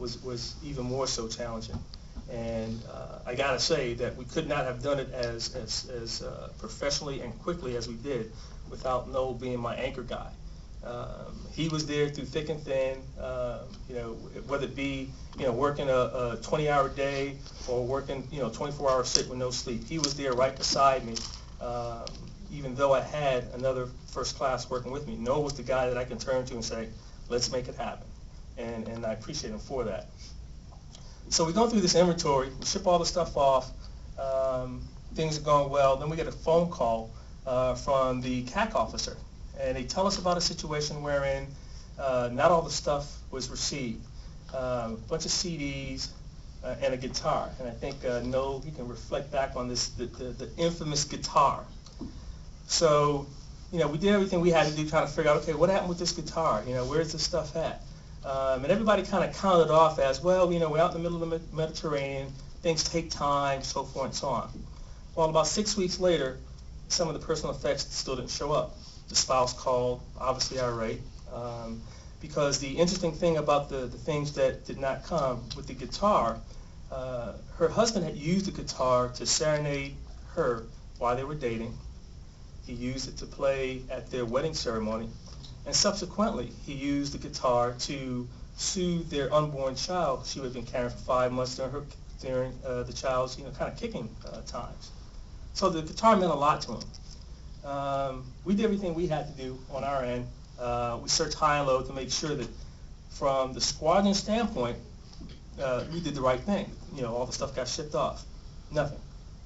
was even more so challenging. And I got to say that we could not have done it as professionally and quickly as we did without Noel being my anchor guy. He was there through thick and thin, whether it be, working a 20-hour day or working, 24-hour sit with no sleep. He was there right beside me, even though I had another first class working with me. Noel was the guy that I can turn to and say, let's make it happen. And I appreciate him for that. So we go through this inventory, we ship all the stuff off, things are going well, then we get a phone call from the CAC officer, and they tell us about a situation wherein not all the stuff was received. A bunch of CDs and a guitar, and I think Noel, you can reflect back on this, the infamous guitar. So, we did everything we had to do trying to figure out, okay, what happened with this guitar? Where's this stuff at? And everybody kind of counted off as, well, we're out in the middle of the Mediterranean, things take time, so forth and so on. Well, about 6 weeks later, some of the personal effects still didn't show up. The spouse called, obviously irate, because the interesting thing about the things that did not come with the guitar, her husband had used the guitar to serenade her while they were dating. He used it to play at their wedding ceremony. And subsequently, he used the guitar to soothe their unborn child she had been carrying for 5 months during the child's, kind of kicking times. So the guitar meant a lot to him. We did everything we had to do on our end. We searched high and low to make sure that from the squadron standpoint, we did the right thing. All the stuff got shipped off. Nothing.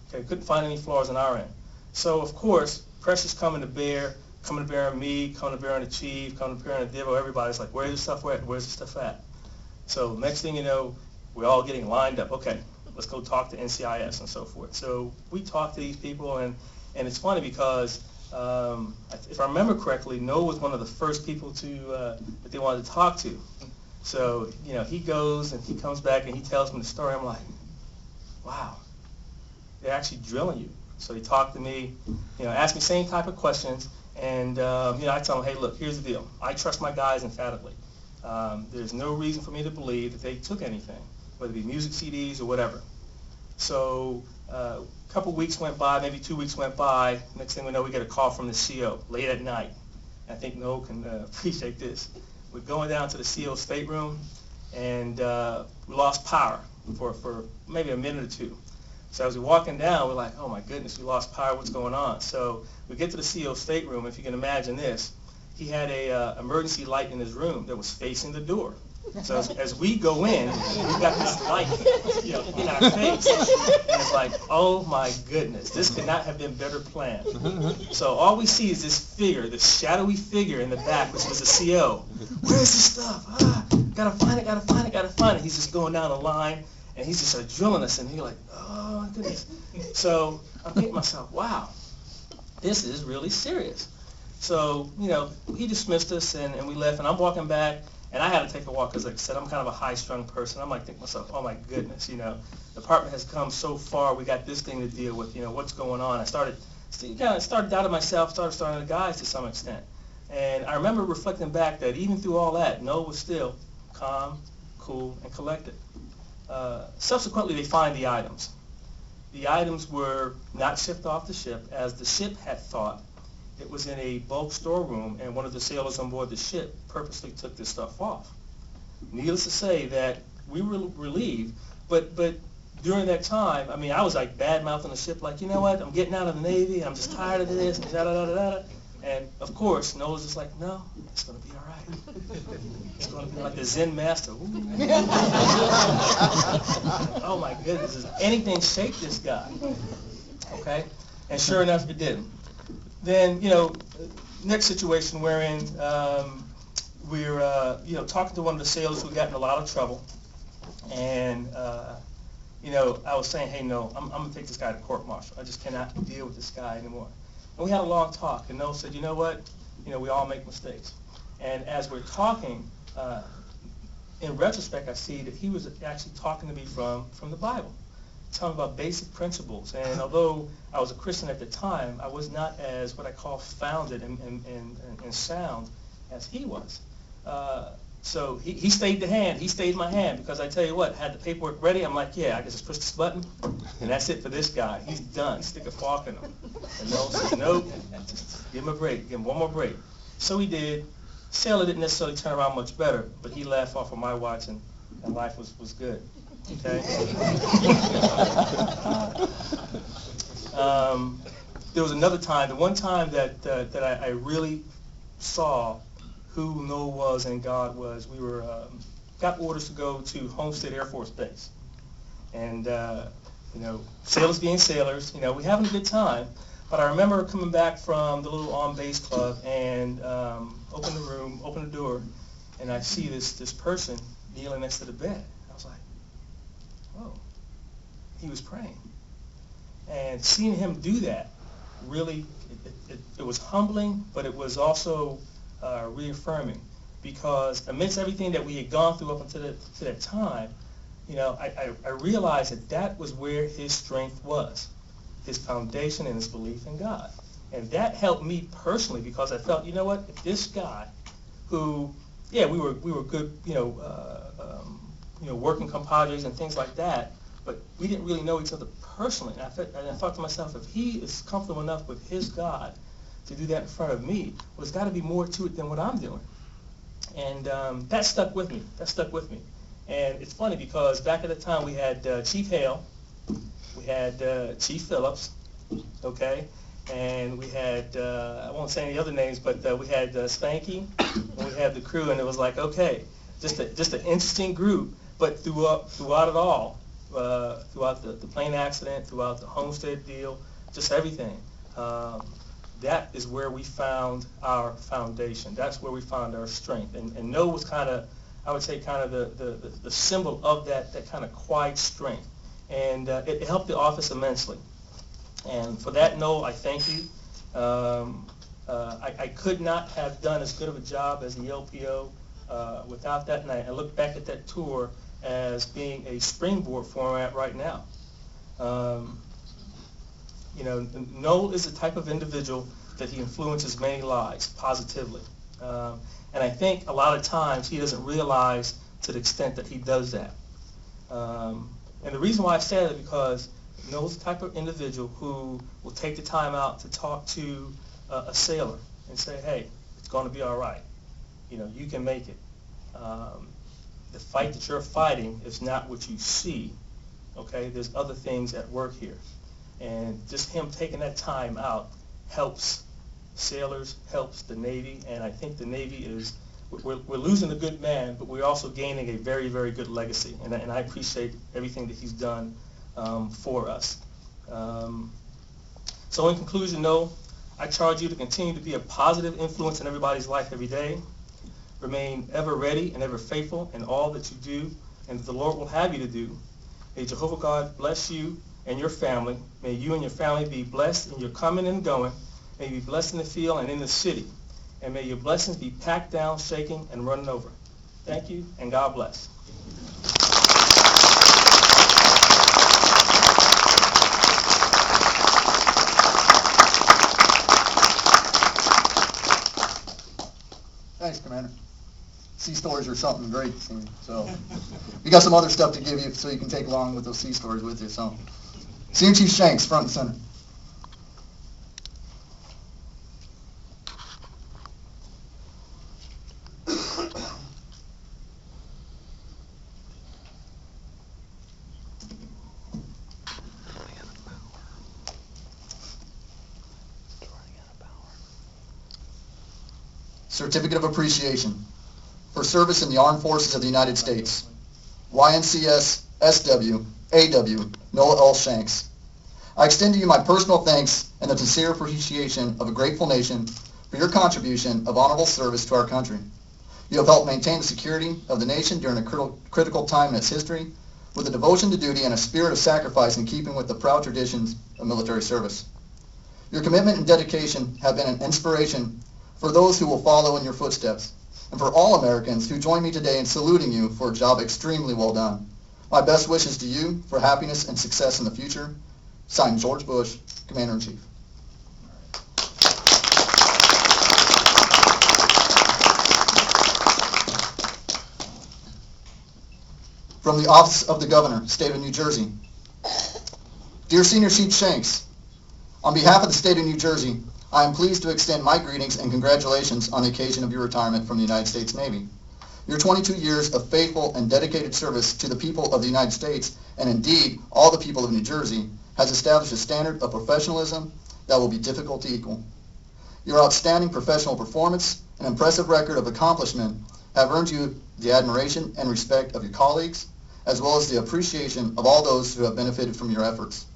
Okay, couldn't find any flaws on our end. So, of course, pressure's coming to bear on me, coming to bear on the chief, coming to bear on the Divo. Everybody's like, where's the stuff at? Where's the stuff at? So next thing you know, we're all getting lined up. Okay, let's go talk to NCIS and so forth. So we talked to these people, and it's funny because if I remember correctly, Noel was one of the first people that they wanted to talk to. So, he goes and he comes back and he tells me the story. I'm like, wow, they're actually drilling you. So he talked to me, asked me same type of questions. And, I tell them, hey, look, here's the deal. I trust my guys emphatically. There's no reason for me to believe that they took anything, whether it be music CDs or whatever. So a couple weeks went by, maybe 2 weeks went by. Next thing we know, we get a call from the CO late at night. I think Noel can appreciate this. We're going down to the CO's stateroom, and we lost power for maybe a minute or two. So as we're walking down, we're like, oh my goodness, we lost power, what's going on? So we get to the CO's stateroom, if you can imagine this. He had a emergency light in his room that was facing the door. So as we go in, we've got this light, in our face. And it's like, oh my goodness, this could not have been better planned. So all we see is this figure, this shadowy figure in the back, which was the CO. Where's the stuff? Gotta find it. He's just going down the line, and he's just drilling us, and you're like, oh my goodness. So I think to myself, wow, this is really serious. So, he dismissed us, and we left, and I'm walking back, and I had to take a walk because, like I said, I'm kind of a high-strung person. I'm like, thinking to myself, oh my goodness, the department has come so far. We got this thing to deal with. What's going on? I started doubting myself, started the guys to some extent. And I remember reflecting back that even through all that, Noel was still calm, cool, and collected. Subsequently, they find the items. The items were not shipped off the ship, as the ship had thought. It was in a bulk storeroom, and one of the sailors on board the ship purposely took this stuff off. Needless to say that we were relieved, but during that time, I was like bad-mouthing the ship, like, you know what, I'm getting out of the Navy, I'm just tired of this, and da-da-da-da-da. And, of course, Noel's just like, no, it's going to be all right. It's going to be like the Zen master. Oh, my goodness, does anything shake this guy? Okay? And sure enough, it didn't. Then, next situation wherein we're, talking to one of the sailors who got in a lot of trouble. And, I was saying, hey, no, I'm going to take this guy to court-martial. I just cannot deal with this guy anymore. And we had a long talk, and Noel said, you know what? We all make mistakes. And as we're talking, in retrospect, I see that he was actually talking to me from the Bible, telling about basic principles. And although I was a Christian at the time, I was not as what I call founded and sound as he was. So he stayed the hand. He stayed my hand because I tell you what, had the paperwork ready. I'm like, yeah, I can just push this button, and that's it for this guy. He's done. Stick a fork in him. And Noel says, nope, just give him a break. Give him one more break. So he did. Sailor didn't necessarily turn around much better, but he laughed off of my watch, and life was good. Okay. There was another time. The one time that I really saw who Noel was and God was, we were got orders to go to Homestead Air Force Base, and sailors being sailors, we having a good time. But I remember coming back from the little on-base club and open the door, and I see this person kneeling next to the bed. I was like, whoa, he was praying. And seeing him do that, really, it was humbling, but it was also reaffirming, because amidst everything that we had gone through up until that time, I realized that was where his strength was, his foundation and his belief in God. And that helped me personally, because I felt, if this guy who, we were good, working compadres and things like that, but we didn't really know each other personally. And I thought to myself, if he is comfortable enough with his God to do that in front of me, well, there's got to be more to it than what I'm doing. And that stuck with me. And it's funny because back at the time we had Chief Hale, we had Chief Phillips, okay, and we had, I won't say any other names, but we had Spanky, and we had the crew, and it was like, okay, just an interesting group, but throughout it all, throughout the plane accident, throughout the Homestead deal, just everything, that is where we found our foundation. That's where we found our strength. And Noel was kind of, I would say, kind of the symbol of that kind of quiet strength. And it helped the office immensely. And for that, Noel, I thank you. I could not have done as good of a job as the LPO without that. And I look back at that tour as being a springboard for where I'm at right now. Noel is the type of individual that he influences many lives positively. And I think a lot of times he doesn't realize to the extent that he does that. And the reason why I say that is because Noel's the type of individual who will take the time out to talk to a sailor and say, hey, it's going to be all right. You can make it. The fight that you're fighting is not what you see. Okay, there's other things at work here. And just him taking that time out helps sailors, helps the Navy, and I think the Navy is, we're losing a good man, but we're also gaining a very, very good legacy, and I appreciate everything that he's done for us. So in conclusion, Noel, I charge you to continue to be a positive influence in everybody's life every day. Remain ever ready and ever faithful in all that you do and that the Lord will have you to do. May Jehovah God bless you and your family. May you and your family be blessed in your coming and going. May you be blessed in the field and in the city. And may your blessings be packed down, shaking, and running over. Thank you, and God bless. Thanks, Commander. Sea stories are something great. So we got some other stuff to give you so you can take along with those sea stories with you. So Senior Chief Shanks, front and center. Certificate of Appreciation for service in the Armed Forces of the United States. YNCS SW AW Noel L. Shanks. I extend to you my personal thanks and the sincere appreciation of a grateful nation for your contribution of honorable service to our country. You have helped maintain the security of the nation during a critical time in its history with a devotion to duty and a spirit of sacrifice in keeping with the proud traditions of military service. Your commitment and dedication have been an inspiration for those who will follow in your footsteps, and for all Americans who join me today in saluting you for a job extremely well done. My best wishes to you for happiness and success in the future. Signed, George Bush, Commander-in-Chief. From the Office of the Governor, State of New Jersey. Dear Senior Chief Shanks, on behalf of the State of New Jersey, I am pleased to extend my greetings and congratulations on the occasion of your retirement from the United States Navy. Your 22 years of faithful and dedicated service to the people of the United States, and indeed all the people of New Jersey, has established a standard of professionalism that will be difficult to equal. Your outstanding professional performance and impressive record of accomplishment have earned you the admiration and respect of your colleagues, as well as the appreciation of all those who have benefited from your efforts.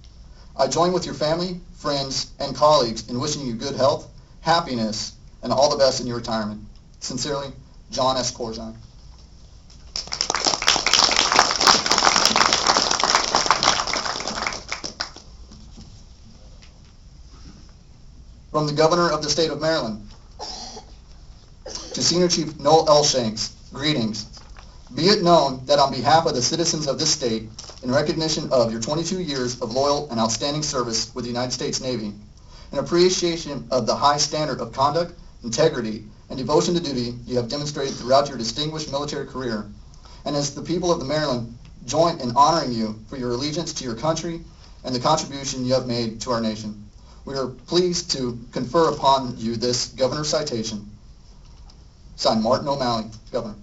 I join with your family, friends, and colleagues in wishing you good health, happiness, and all the best in your retirement. Sincerely, John S. Corzine. From the Governor of the State of Maryland, to Senior Chief Noel L. Shanks, greetings. Be it known that on behalf of the citizens of this state, in recognition of your 22 years of loyal and outstanding service with the United States Navy, in appreciation of the high standard of conduct, integrity, and devotion to duty you have demonstrated throughout your distinguished military career, and as the people of the Maryland join in honoring you for your allegiance to your country and the contribution you have made to our nation, we are pleased to confer upon you this Governor's citation. Signed, Martin O'Malley, Governor.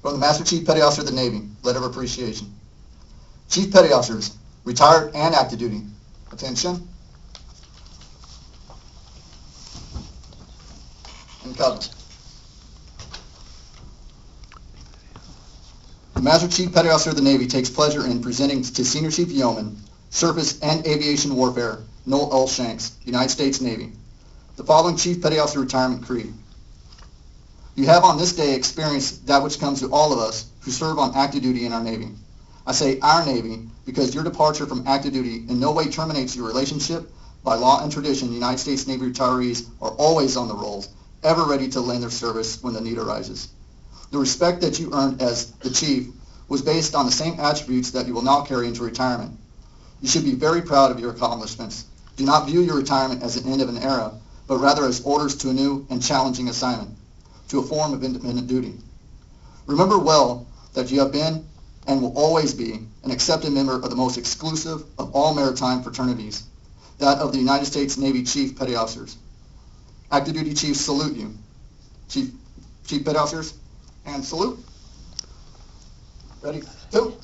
From the Master Chief Petty Officer of the Navy, letter of appreciation. Chief Petty Officers, retired and active duty, attention, and cover. The Master Chief Petty Officer of the Navy takes pleasure in presenting to Senior Chief Yeoman, Surface and Aviation Warfare, Noel L. Shanks, United States Navy, the following Chief Petty Officer Retirement Creed. You have on this day experienced that which comes to all of us who serve on active duty in our Navy. I say our Navy because your departure from active duty in no way terminates your relationship. By law and tradition, United States Navy retirees are always on the rolls, ever ready to lend their service when the need arises. The respect that you earned as the Chief was based on the same attributes that you will now carry into retirement. You should be very proud of your accomplishments. Do not view your retirement as an end of an era, but rather as orders to a new and challenging assignment, to a form of independent duty. Remember well that you have been and will always be an accepted member of the most exclusive of all maritime fraternities, that of the United States Navy Chief Petty Officers. Active duty chiefs salute you. Chief Petty Officers, and salute. Ready? Two.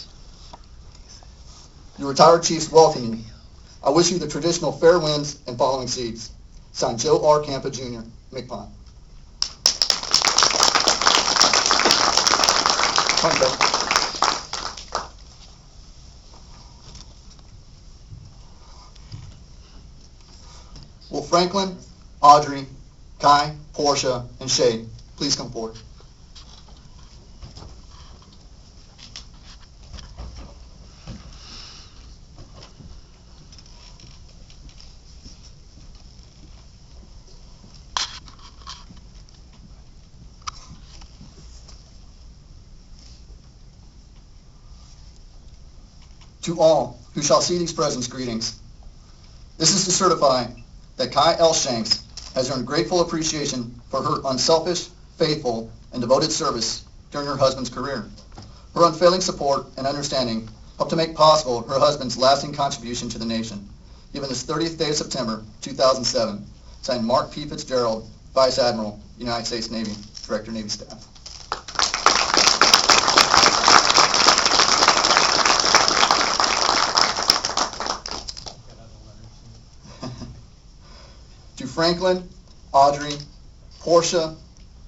Your retired chiefs welcome you. I wish you the traditional fair winds and following seas. Signed, Joe R. Campa, Jr., McPine. Will Franklin, Audrey, Kai, Portia, and Shay please come forward? To all who shall see these presents, greetings. This is to certify that Kai L. Shanks has earned grateful appreciation for her unselfish, faithful, and devoted service during her husband's career. Her unfailing support and understanding helped to make possible her husband's lasting contribution to the nation, given this 30th day of September, 2007. Signed, Mark P. Fitzgerald, Vice Admiral, United States Navy, Director, Navy Staff. To Franklin, Audrey, Portia,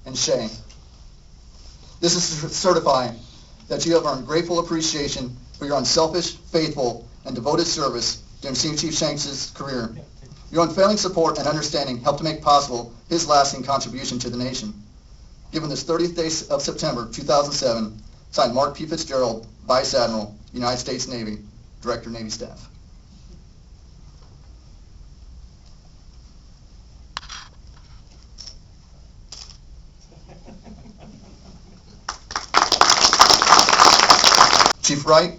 and Shay. This is to certify that you have earned grateful appreciation for your unselfish, faithful, and devoted service during Senior Chief Shanks' career. Your unfailing support and understanding helped to make possible his lasting contribution to the nation. Given this 30th day of September 2007, signed, Mark P. Fitzgerald, Vice Admiral, United States Navy, Director, Navy Staff. Chief Wright,